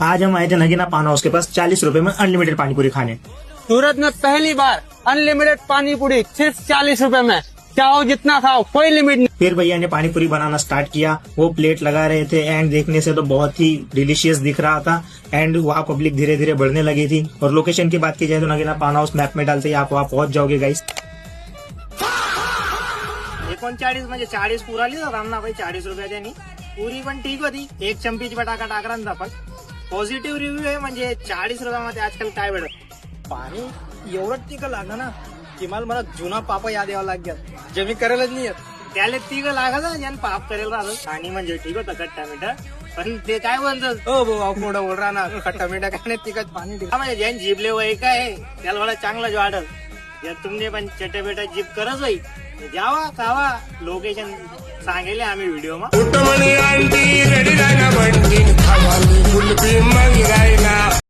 आज हम आए थे नगीना पान हाउस के पास 40 रुपए में अनलिमिटेड पानी पूरी खाने। सूरत में पहली बार अनलिमिटेड पानी पूरी सिर्फ 40 रुपए में, चाहो जितना खाओ, कोई लिमिट नहीं। फिर भैया ने पानी पूरी बनाना स्टार्ट किया, वो प्लेट लगा रहे थे एंड देखने से तो बहुत ही डिलीशियस दिख रहा था एंड वहाँ पब्लिक धीरे धीरे बढ़ने लगी थी। और लोकेशन की बात की जाए तो नगीना पान हाउस मैप में डालते ही आप वहाँ पहुंच जाओगे गाइस। 39 म्हणजे 40 पुराली ना भाई 40 रुपयाच्यानी पुरी पण ठीक होती, एक चमचीची बटाका टाकला ना आपण। पॉझिटिव्ह रिव्ह्यू आहे म्हणजे 40 रुपयामध्ये आजकाल काय भेटत। पाणी एवढं तिघं लागलं ना किमान मला जुना पापा याद यावं लागेल, जे मी करेलच नाही त्याला तिघं लागायचं ज्यानं पाप करेल राहिलं। आणि म्हणजे ठीक होतं खट्टा मिठा, पण ते काय म्हणतात ओ भाऊ पुढं बोल राहणार खट्टा मिठा काय नाही तिघत पाणी म्हणजे ज्यान जिबले वय काय त्याला मला चांगलं वाटल। जर तुमने पण चटे बेटा जीप करत होई जावा खावा, लोकेशन सांगेले आम्ही व्हिडिओ मा।